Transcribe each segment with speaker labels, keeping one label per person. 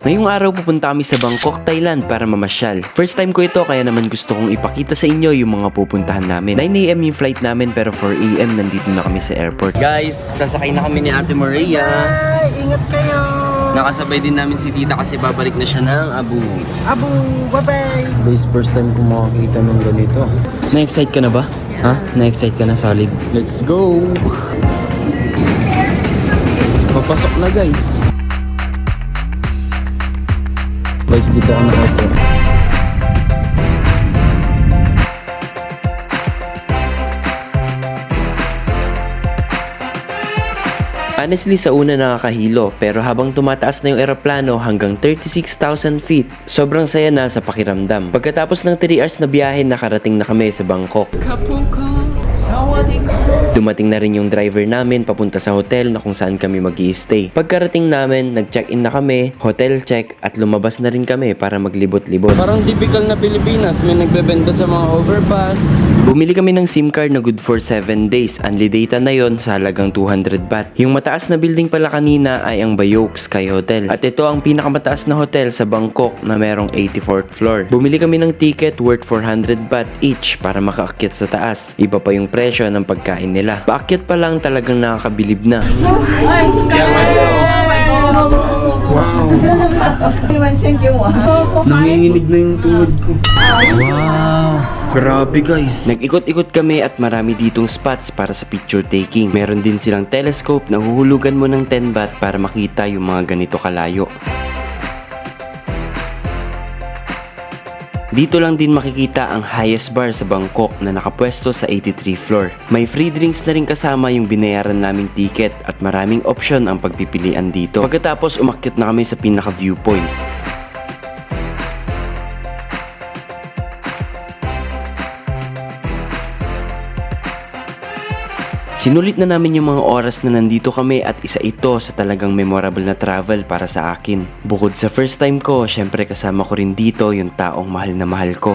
Speaker 1: Ngayong araw pupunta kami sa Bangkok, Thailand para mamasyal. First time ko ito kaya naman gusto kong ipakita sa inyo yung mga pupuntahan namin. 9 AM yung flight namin pero 4 AM nandito na kami sa airport. Guys, sasakay na kami ni Ate Maria.
Speaker 2: Ay, ingat kayo.
Speaker 1: Nakasabay din namin si Tita kasi babalik na siya ng Abu.
Speaker 2: Abu, bye-bye.
Speaker 1: Guys, first time ko makakita ng ganito. Na-excite ka na ba? Ha? Na-excite ka na solid? Let's go! Papasok na guys. Guys, dito ako nakaupo. Honestly, sa una nakakahilo, pero habang tumataas na yung eroplano hanggang 36,000 feet, sobrang saya na sa pakiramdam. Pagkatapos ng 3 hours na biyahe, nakarating na kami sa Bangkok. Dumating na rin yung driver namin papunta sa hotel na kung saan kami mag-i-stay. Pagkarating namin, nag-check-in na kami, hotel check, at lumabas na rin kami para maglibot-libot. Parang typical na Pilipinas, may nagbebenta sa mga overpass. Bumili kami ng SIM card na good for 7 days. Unli data na yon sa halagang 200 baht. Yung mataas na building pala kanina ay ang Bayok Sky Hotel. At ito ang pinakamataas na hotel sa Bangkok na merong 84th floor. Bumili kami ng ticket worth 400 baht each para makaakyat sa taas. Iba pa yung presyo ng pagkain nila. Paakyat pa lang talagang nakakabilib na. Wow! Nanginginig na yung tuhod ko. Wow! Grabe guys! Nag-ikot-ikot kami at marami ditong spots para sa picture taking. Meron din silang telescope na huhulugan mo ng 10 baht para makita yung mga ganito kalayo. Dito lang din makikita ang highest bar sa Bangkok na nakapwesto sa 83 floor. May free drinks na rin kasama yung binayaran naming ticket at maraming option ang pagpipilian dito. Pagkatapos umakyat na kami sa pinaka viewpoint. Sinulit na namin yung mga oras na nandito kami at isa ito sa talagang memorable na travel para sa akin. Bukod sa first time ko, syempre kasama ko rin dito yung taong mahal na mahal ko.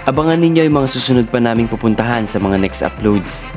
Speaker 1: Abangan ninyo yung mga susunod pa naming pupuntahan sa mga next uploads.